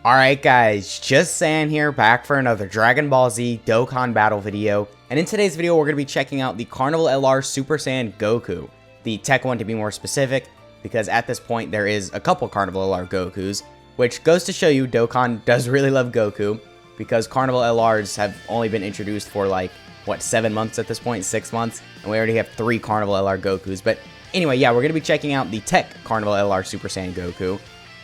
Alright guys, just San here, back for another Dragon Ball Z Dokkan battle video, and in today's video we're going to be checking out the Carnival LR Super Saiyan Goku, the tech one to be more specific, because at this point there is a couple Carnival LR Gokus, which goes to show you Dokkan does really love Goku, because Carnival LRs have only been introduced for like, what, 7 months at this point, 6 months, and we already have 3 Carnival LR Gokus, but anyway, yeah, we're going to be checking out the tech Carnival LR Super Saiyan Goku,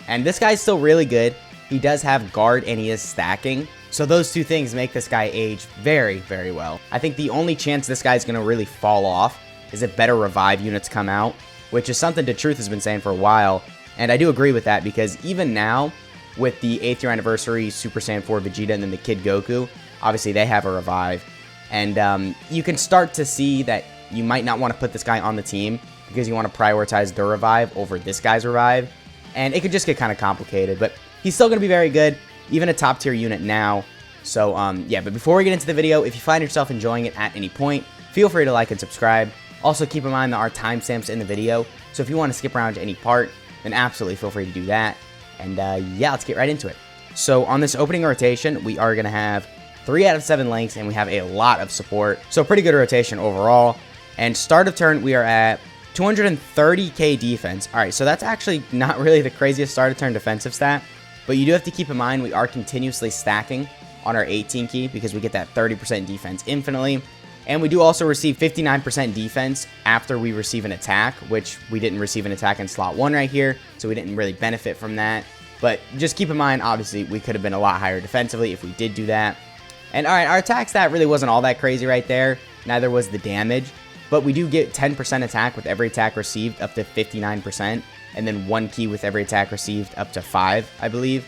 and this guy's still really good. He does have guard and he is stacking. So those two things make this guy age very, very well. I think the only chance this guy's going to really fall off is if better revive units come out, which is something Truth has been saying for a while. And I do agree with that because even now, with the 8th year anniversary Super Saiyan 4 Vegeta and then the Kid Goku, obviously they have a revive. And you can start to see that you might not want to put this guy on the team because you want to prioritize the revive over this guy's revive. And it could just get kind of complicated, but he's still going to be very good, even a top tier unit now. So, yeah, but before we get into the video, if you find yourself enjoying it at any point, feel free to like and subscribe. Also, keep in mind there are timestamps in the video, so if you want to skip around to any part, then absolutely feel free to do that. And, yeah, let's get right into it. So, on this opening rotation, we are going to have 3 out of 7 links, and we have a lot of support. So, pretty good rotation overall. And start of turn, we are at 230k defense. Alright, so that's actually not really the craziest start of turn defensive stat, but you do have to keep in mind we are continuously stacking on our 18 key because we get that 30% defense infinitely. And we do also receive 59% defense after we receive an attack, which we didn't receive an attack in slot 1 right here, so we didn't really benefit from that. But just keep in mind, obviously, we could have been a lot higher defensively if we did do that. And alright, our attack stat really wasn't all that crazy right there. Neither was the damage. But we do get 10% attack with every attack received up to 59%. And then 1 key with every attack received up to 5, I believe.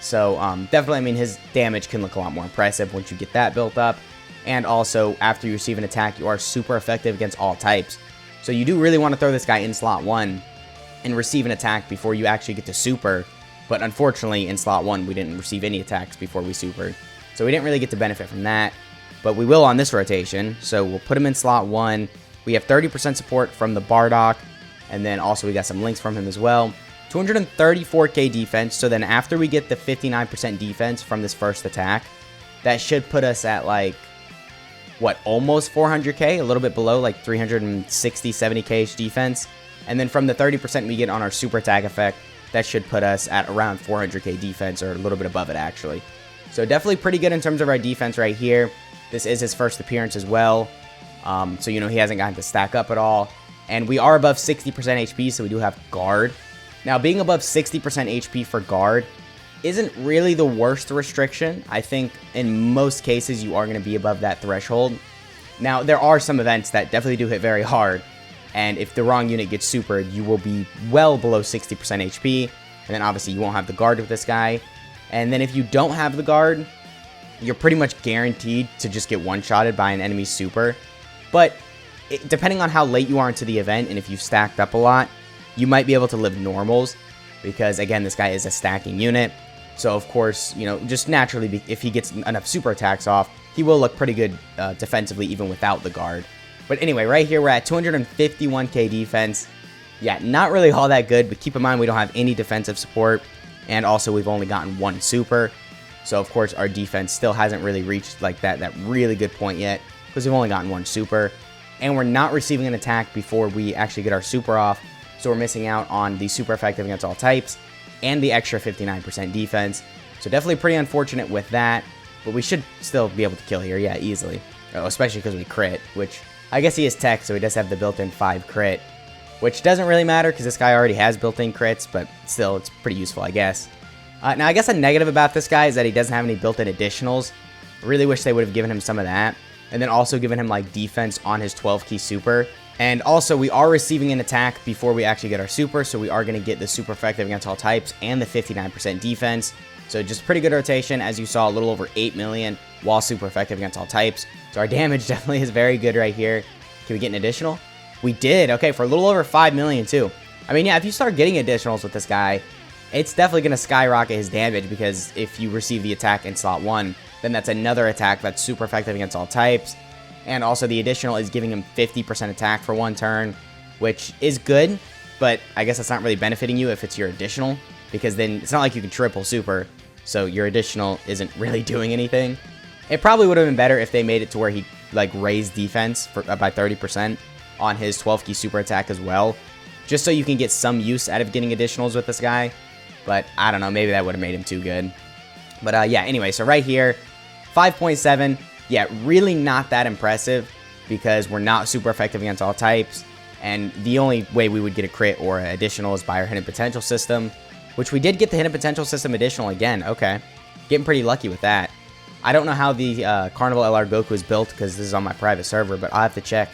So, definitely, I mean, his damage can look a lot more impressive once you get that built up. And also, after you receive an attack, you are super effective against all types. So you do really want to throw this guy in slot 1 and receive an attack before you actually get to super. But unfortunately, in slot 1, we didn't receive any attacks before we supered. So we didn't really get to benefit from that. But we will on this rotation. So we'll put him in slot 1. We have 30% support from the Bardock. And then also we got some links from him as well. 234k defense. So then after we get the 59% defense from this first attack, that should put us at like, what, almost 400k? A little bit below, like 360, 70k defense. And then from the 30% we get on our super attack effect, that should put us at around 400k defense, or a little bit above it actually. So definitely pretty good in terms of our defense right here. This is his first appearance as well. So, you know, he hasn't gotten to stack up at all. And we are above 60% HP, so we do have guard. Now, being above 60% HP for guard isn't really the worst restriction. I think in most cases, you are going to be above that threshold. Now, there are some events that definitely do hit very hard. And if the wrong unit gets supered, you will be well below 60% HP. And then obviously you won't have the guard with this guy. And then if you don't have the guard, you're pretty much guaranteed to just get one-shotted by an enemy super. But depending on how late you are into the event and if you've stacked up a lot, you might be able to live normals because, again, this guy is a stacking unit. So, of course, you know, just naturally, if he gets enough super attacks off, he will look pretty good defensively even without the guard. But anyway, right here, we're at 251k defense. Yeah, not really all that good, but keep in mind we don't have any defensive support. And also, we've only gotten 1 super. So, of course, our defense still hasn't really reached like that really good point yet, because we've only gotten 1 super. And we're not receiving an attack before we actually get our super off. So we're missing out on the super effective against all types and the extra 59% defense. So definitely pretty unfortunate with that. But we should still be able to kill here, yeah, easily. Especially because we crit, which I guess he is tech, so he does have the built-in 5 crit. Which doesn't really matter because this guy already has built-in crits, but still, it's pretty useful, I guess. Now, I guess a negative about this guy is that he doesn't have any built-in additionals. I really wish they would have given him some of that. And then also given him like defense on his 12 key super. And also we are receiving an attack before we actually get our super, so we are going to get the super effective against all types and the 59% defense. So just pretty good rotation, as you saw, a little over 8 million while super effective against all types. So our damage definitely is very good right here. Can we get an additional? We did. Okay, for a little over 5 million too. I mean, yeah, if you start getting additionals with this guy, it's definitely going to skyrocket his damage, because if you receive the attack in slot 1, then that's another attack that's super effective against all types. And also the additional is giving him 50% attack for 1 turn, which is good, but I guess that's not really benefiting you if it's your additional, because then it's not like you can triple super. so your additional isn't really doing anything. It probably would have been better if they made it to where he like raised defense by 30% on his 12 key super attack as well, just so you can get some use out of getting additionals with this guy. But I don't know, maybe that would have made him too good. But yeah, anyway, so right here, 5.7, yeah, really not that impressive because we're not super effective against all types. And the only way we would get a crit or additional is by our hidden potential system, which we did get the hidden potential system additional again. Okay, getting pretty lucky with that. I don't know how the Carnival LR Goku is built because this is on my private server, but I'll have to check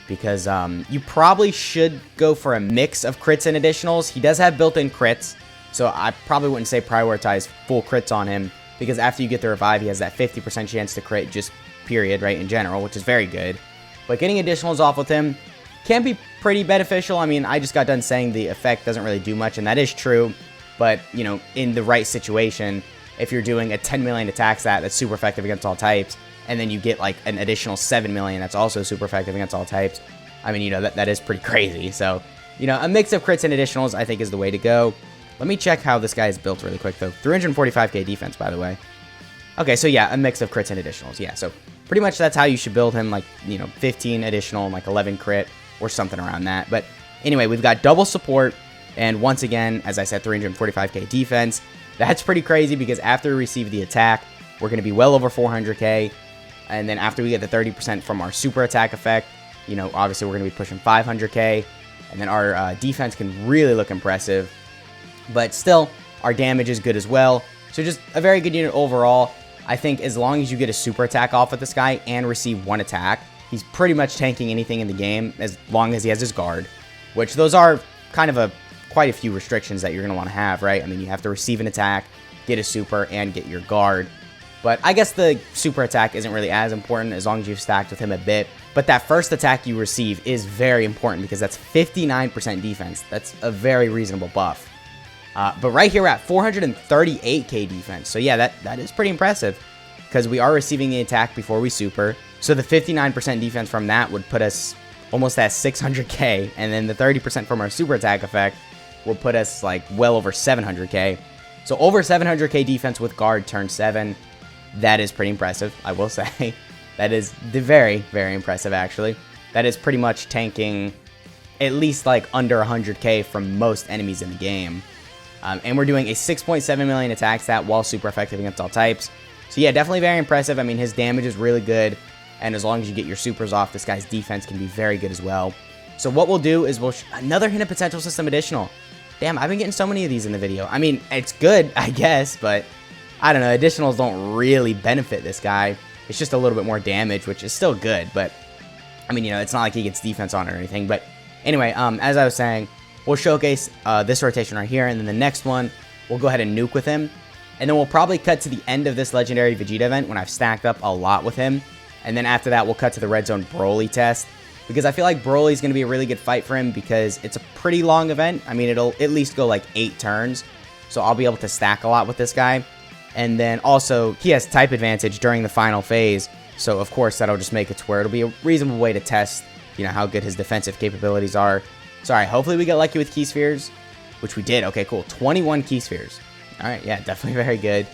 because you probably should go for a mix of crits and additionals. He does have built-in crits, so I probably wouldn't say prioritize full crits on him because after you get the revive, he has that 50% chance to crit just period, right, in general, which is very good. But getting additionals off with him can be pretty beneficial. I mean, I just got done saying the effect doesn't really do much, and that is true. But, you know, in the right situation, if you're doing a 10 million attack stat that's super effective against all types, and then you get like an additional 7 million that's also super effective against all types, I mean, you know, that is pretty crazy. So, you know, a mix of crits and additionals I think is the way to go. Let me check how this guy is built really quick, though. 345k defense, by the way. Okay, so yeah, a mix of crits and additionals. Yeah, so pretty much that's how you should build him, like, you know, 15 additional and like 11 crit or something around that. But anyway, we've got double support, and once again, as I said, 345k defense. That's pretty crazy because after we receive the attack, we're going to be well over 400k. And then after we get the 30% from our super attack effect, you know, obviously we're going to be pushing 500k. And then our defense can really look impressive. But still, our damage is good as well. So just a very good unit overall. I think as long as you get a super attack off with this guy and receive one attack, he's pretty much tanking anything in the game as long as he has his guard. Which those are kind of quite a few restrictions that you're going to want to have, right? I mean, you have to receive an attack, get a super, and get your guard. But I guess the super attack isn't really as important as long as you've stacked with him a bit. But that first attack you receive is very important because that's 59% defense. That's a very reasonable buff. But right here we're at 438k defense. So yeah, that is pretty impressive because we are receiving the attack before we super. So the 59% defense from that would put us almost at 600k. And then the 30% from our super attack effect will put us like well over 700k. So over 700k defense with guard turn 7. That is pretty impressive, I will say. That is very, very impressive, actually. That is pretty much tanking at least like under 100k from most enemies in the game. And we're doing a 6.7 million attack stat while super effective against all types. So yeah, definitely very impressive. I mean, his damage is really good. And as long as you get your supers off, this guy's defense can be very good as well. So what we'll do is another hidden potential system additional. Damn, I've been getting so many of these in the video. I mean, it's good, I guess, but I don't know. Additionals don't really benefit this guy. It's just a little bit more damage, which is still good. But, I mean, you know, it's not like he gets defense on it or anything. But anyway, as I was saying, we'll showcase this rotation right here. And then the next one, we'll go ahead and nuke with him. And then we'll probably cut to the end of this Legendary Vegeta event when I've stacked up a lot with him. And then after that, we'll cut to the Red Zone Broly test. Because I feel like Broly's going to be a really good fight for him because it's a pretty long event. I mean, it'll at least go like 8 turns. So I'll be able to stack a lot with this guy. And then also, he has type advantage during the final phase. So, of course, that'll just make it to where it'll be a reasonable way to test, you know, how good his defensive capabilities are. Sorry, hopefully we get lucky with Key Spheres, which we did. Okay, cool. 21 Key Spheres. All right, yeah, definitely very good.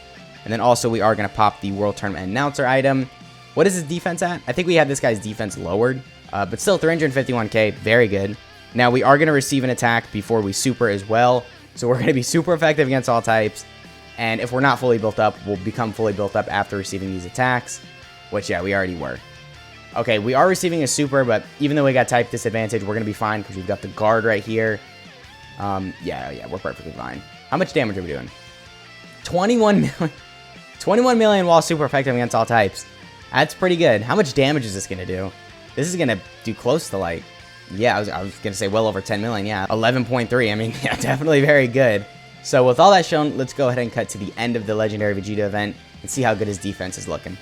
And then also, we are going to pop the World Tournament Announcer item. What is his defense at? I think we have this guy's defense lowered. But still, 351k, very good. Now, we are going to receive an attack before we super as well. So, we're going to be super effective against all types. And if we're not fully built up, we'll become fully built up after receiving these attacks. Which, yeah, we already were. Okay, we are receiving a super, but even though we got type disadvantage, we're going to be fine because we've got the guard right here. Yeah, we're perfectly fine. How much damage are we doing? 21 million. 21 million while super effective against all types. That's pretty good. How much damage is this going to do? This is going to do close to like, yeah, I was going to say well over 10 million. Yeah, 11.3. I mean, yeah, definitely very good. So with all that shown, let's go ahead and cut to the end of the Legendary Vegeta event and see how good his defense is looking.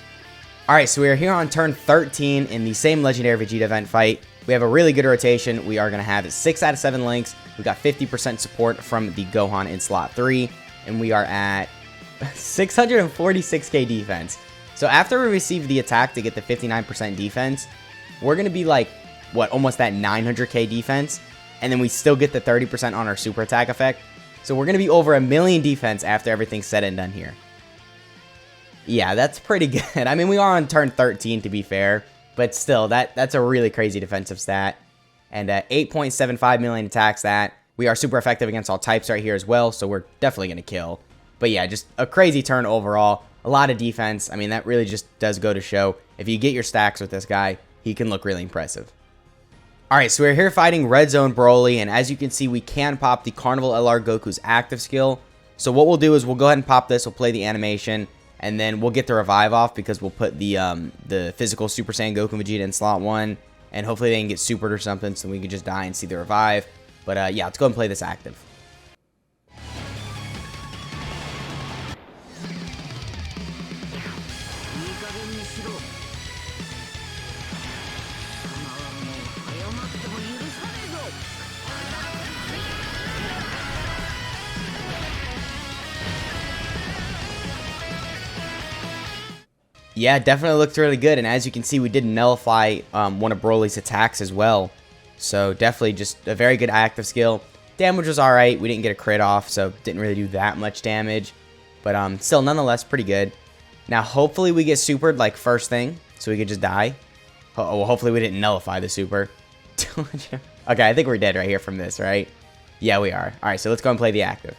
Alright, so we are here on turn 13 in the same Legendary Vegeta event fight. We have a really good rotation. We are going to have 6 out of 7 links. We got 50% support from the Gohan in slot 3. And we are at 646k defense. So after we receive the attack to get the 59% defense, we're going to be like, what, almost at 900k defense. And then we still get the 30% on our super attack effect. So we're going to be over 1 million defense after everything's said and done here. Yeah, that's pretty good. I mean, we are on turn 13 to be fair, but still, that's a really crazy defensive stat. And 8.75 million attacks that. We are super effective against all types right here as well, so we're definitely going to kill. But yeah, just a crazy turn overall. A lot of defense. I mean, that really just does go to show. If you get your stacks with this guy, he can look really impressive. Alright, so we're here fighting Red Zone Broly, and as you can see, we can pop the Carnival LR Goku's active skill. So what we'll do is we'll go ahead and pop this, we'll play the animation, and then we'll get the revive off because we'll put the physical Super Saiyan Goku and Vegeta in slot 1, and hopefully they can get supered or something so we can just die and see the revive. But yeah, let's go ahead and play this active. Yeah, definitely looked really good, and as you can see, we did nullify one of Broly's attacks as well. So definitely just a very good active skill. Damage was alright, we didn't get a crit off, so didn't really do that much damage. But still, nonetheless, pretty good. Now, hopefully we get supered, like, first thing, so we could just die. Oh, well, hopefully we didn't nullify the super. Okay, I think we're dead right here from this, right? Yeah, we are. Alright, so let's go and play the active.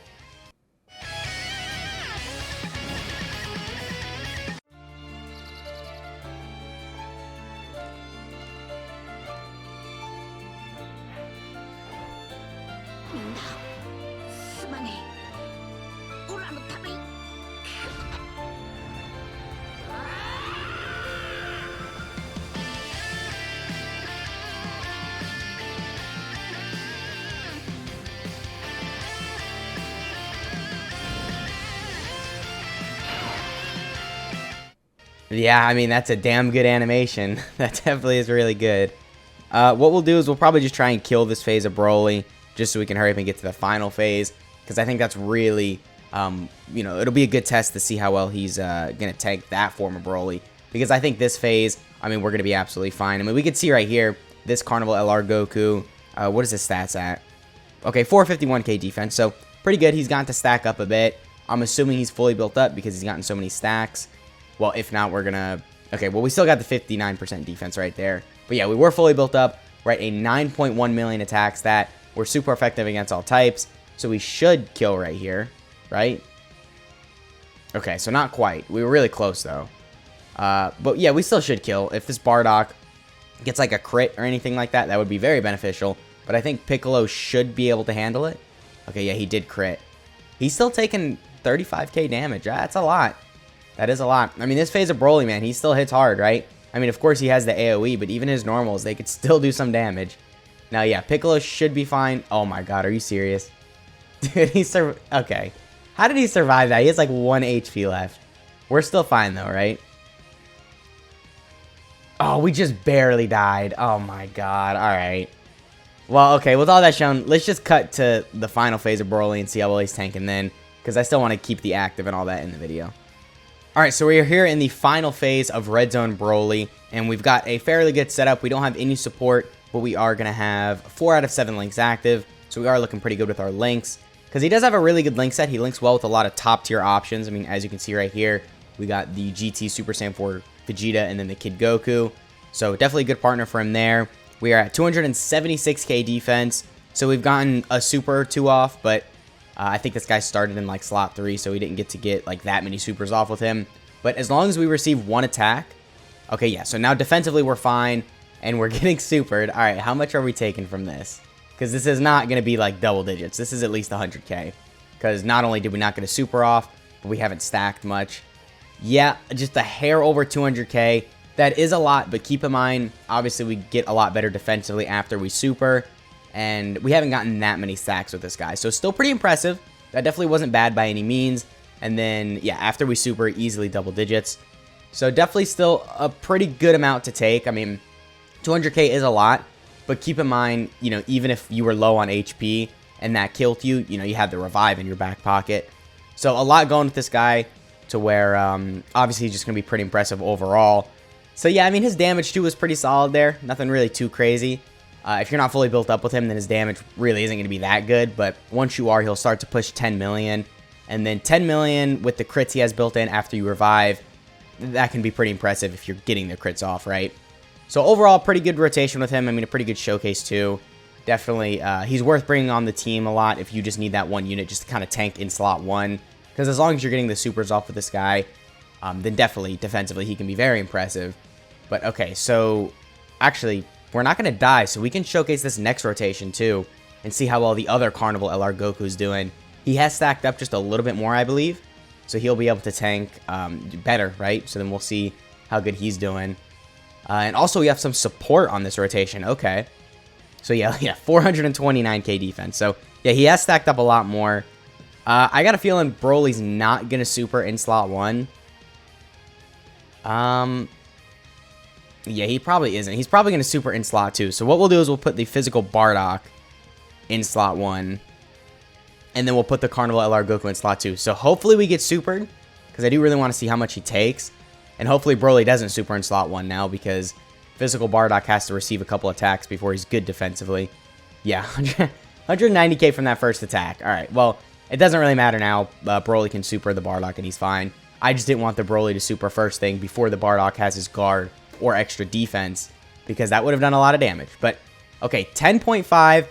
Yeah, I mean, that's a damn good animation. That definitely is really good. What we'll do is we'll probably just try and kill this phase of Broly, just so we can hurry up and get to the final phase, because I think that's really, you know, it'll be a good test to see how well he's going to tank that form of Broly, because I think this phase, I mean, we're going to be absolutely fine. I mean, we can see right here, this Carnival LR Goku, what is his stats at? Okay, 451k defense, so pretty good. He's gotten to stack up a bit. I'm assuming he's fully built up because he's gotten so many stacks. Well, if not, we're going to... Okay, well, we still got the 59% defense right there. But yeah, we were fully built up. We're at a 9.1 million attack stat. We're super effective against all types. So we should kill right here, right? Okay, so not quite. We were really close, though. But yeah, we still should kill. If this Bardock gets like a crit or anything like that, that would be very beneficial. But I think Piccolo should be able to handle it. Okay, yeah, he did crit. He's still taking 35k damage. That's a lot. That is a lot. I mean, this phase of Broly, man, he still hits hard, right? I mean, of course, he has the AoE, but even his normals, they could still do some damage. Now, yeah, Piccolo should be fine. Oh, my God. Are you serious? Dude, okay. How did he survive that? He has, like, 1 HP left. We're still fine, though, right? Oh, we just barely died. Oh, my God. All right. Well, okay, with all that shown, let's just cut to the final phase of Broly and see how well he's tanking then, because I still want to keep the active and all that in the video. Alright, so we are here in the final phase of Red Zone Broly, and we've got a fairly good setup. We don't have any support, but we are going to have 4 out of 7 links active, so we are looking pretty good with our links, because he does have a really good link set. He links well with a lot of top tier options. I mean, as you can see right here, we got the GT Super Saiyan 4 Vegeta and then the Kid Goku, so definitely a good partner for him there. We are at 276k defense, so we've gotten a super or 2 off, but I think this guy started in like slot 3, so we didn't get like that many supers off with him. But as long as we receive 1 attack, okay, yeah. So now defensively we're fine, and we're getting supered. All right, how much are we taking from this? Because this is not going to be like double digits. This is at least 100k. Because not only did we not get a super off, but we haven't stacked much. Yeah, just a hair over 200k. That is a lot, but keep in mind, obviously we get a lot better defensively after we super. And we haven't gotten that many stacks with this guy. So still pretty impressive. That definitely wasn't bad by any means. And then, yeah, after we super, easily double digits. So definitely still a pretty good amount to take. I mean, 200k is a lot. But keep in mind, you know, even if you were low on HP and that killed you, you know, you had the revive in your back pocket. So a lot going with this guy to where, obviously, he's just going to be pretty impressive overall. So yeah, I mean, his damage too was pretty solid there. Nothing really too crazy. If you're not fully built up with him, then his damage really isn't going to be that good. But once you are, he'll start to push 10 million. And then 10 million with the crits he has built in after you revive. that can be pretty impressive if you're getting the crits off, right? So overall, pretty good rotation with him. I mean, a pretty good showcase too. Definitely, he's worth bringing on the team a lot if you just need that one unit just to kind of tank in slot 1. Because as long as you're getting the supers off with this guy, then definitely, defensively, he can be very impressive. But okay, so actually, we're not going to die, so we can showcase this next rotation too and see how well the other Carnival LR Goku's doing. He has stacked up just a little bit more, I believe. So he'll be able to tank better, right? So then we'll see how good he's doing. And also, we have some support on this rotation. Okay. So yeah, 429k defense. So yeah, he has stacked up a lot more. I got a feeling Broly's not going to super in slot 1. Yeah, he probably isn't. He's probably going to super in slot 2. So what we'll do is we'll put the physical Bardock in slot 1. And then we'll put the Carnival LR Goku in slot 2. So hopefully we get supered, because I do really want to see how much he takes. And hopefully Broly doesn't super in slot 1 now, because physical Bardock has to receive a couple attacks before he's good defensively. Yeah, 190k from that first attack. Alright, well, it doesn't really matter now. Broly can super the Bardock and he's fine. I just didn't want the Broly to super first thing before the Bardock has his guard or extra defense, because that would have done a lot of damage. But, okay, 10.5.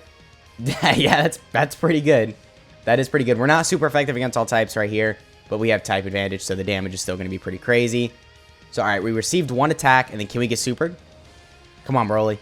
Yeah, that's pretty good. That is pretty good. We're not super effective against all types right here, but we have type advantage, so the damage is still going to be pretty crazy. So, alright, we received 1 attack, and then can we get supered? Come on, Broly.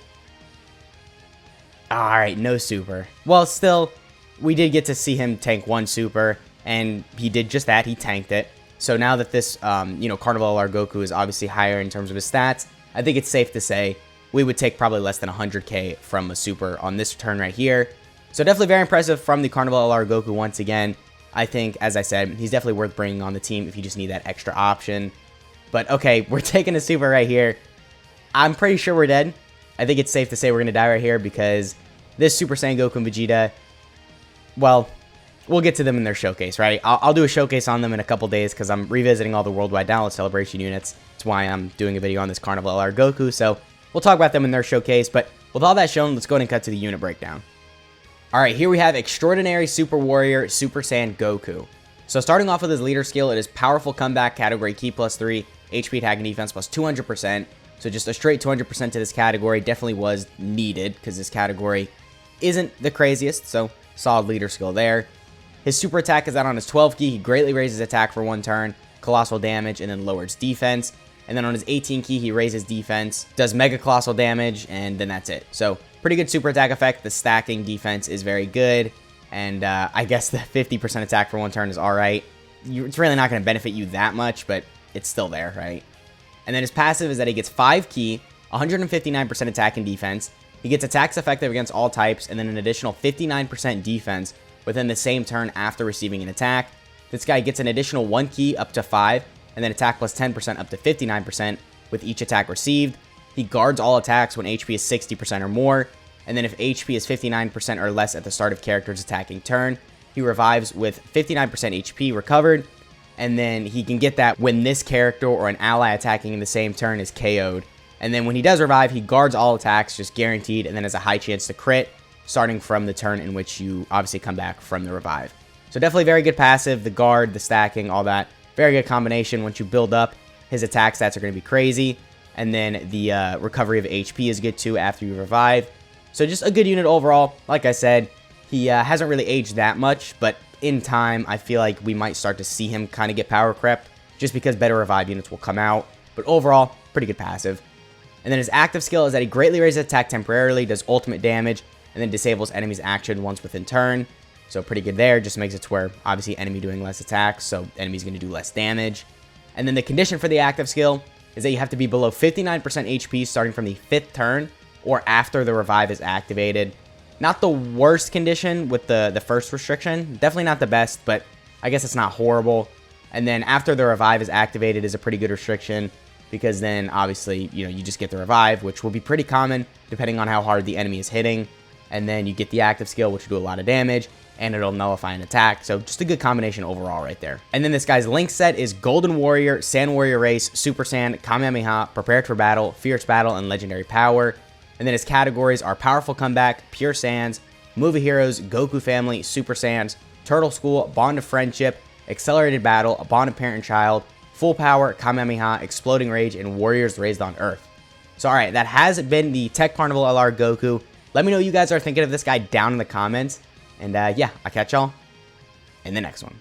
Alright, no super. Well, still, we did get to see him tank 1 super, and he did just that. He tanked it. So now that this, Carnival LR Goku is obviously higher in terms of his stats, I think it's safe to say we would take probably less than 100k from a super on this turn right here. So definitely very impressive from the Carnival LR Goku once again. I think, as I said, he's definitely worth bringing on the team if you just need that extra option. But okay, we're taking a super right here. I'm pretty sure we're dead. I think it's safe to say we're going to die right here because this Super Saiyan Goku and Vegeta, well, we'll get to them in their showcase, right? I'll do a showcase on them in a couple days because I'm revisiting all the worldwide download celebration units. That's why I'm doing a video on this Carnival LR Goku. So we'll talk about them in their showcase. But with all that shown, let's go ahead and cut to the unit breakdown. Alright, here we have Extraordinary Super Warrior Super Saiyan Goku. So starting off with his leader skill, it is Powerful Comeback, Category Ki +3, HP Attack and Defense plus 200%. So just a straight 200% to this category definitely was needed because this category isn't the craziest, so solid leader skill there. His super attack is out on his 12 key. He greatly raises attack for 1 turn, colossal damage, and then lowers defense. And then on his 18 key, he raises defense, does mega colossal damage, and then that's it. So pretty good super attack effect. The stacking defense is very good. And I guess the 50% attack for 1 turn is alright. It's really not going to benefit you that much, but it's still there, right? And then his passive is that he gets 5 key, 159% attack and defense. He gets attacks effective against all types, and then an additional 59% defense within the same turn after receiving an attack. This guy gets an additional 1 key up to 5, and then attack plus 10% up to 59% with each attack received. He guards all attacks when HP is 60% or more, and then if HP is 59% or less at the start of character's attacking turn, he revives with 59% HP recovered, and then he can get that when this character or an ally attacking in the same turn is KO'd. And then when he does revive, he guards all attacks, just guaranteed, and then has a high chance to crit, starting from the turn in which you obviously come back from the revive. So definitely very good passive, the guard, the stacking, all that. Very good combination. Once you build up, his attack stats are going to be crazy. And then the recovery of HP is good too after you revive. So just a good unit overall. Like I said, he hasn't really aged that much, but in time, I feel like we might start to see him kind of get power crept, just because better revive units will come out. But overall, pretty good passive. And then his active skill is that he greatly raises attack temporarily, does ultimate damage, and then disables enemy's action once within turn. So pretty good there, just makes it to where, obviously, enemy doing less attacks, so enemy's going to do less damage. And then the condition for the active skill is that you have to be below 59% HP starting from the 5th turn, or after the revive is activated. Not the worst condition with the first restriction, definitely not the best, but I guess it's not horrible. And then after the revive is activated is a pretty good restriction, because then obviously, you just get the revive, which will be pretty common depending on how hard the enemy is hitting. And then you get the active skill, which will do a lot of damage, and it'll nullify an attack. So just a good combination overall right there. And then this guy's link set is Golden Warrior, Saiyan Warrior Race, Super Saiyan, Kamehameha, Prepared for Battle, Fierce Battle, and Legendary Power. And then his categories are Powerful Comeback, Pure Saiyans, Movie Heroes, Goku Family, Super Saiyans, Turtle School, Bond of Friendship, Accelerated Battle, A Bond of Parent and Child, Full Power, Kamehameha, Exploding Rage, and Warriors Raised on Earth. So alright, that has been the Tech Carnival LR Goku. Let me know what you guys are thinking of this guy down in the comments. And yeah, I'll catch y'all in the next one.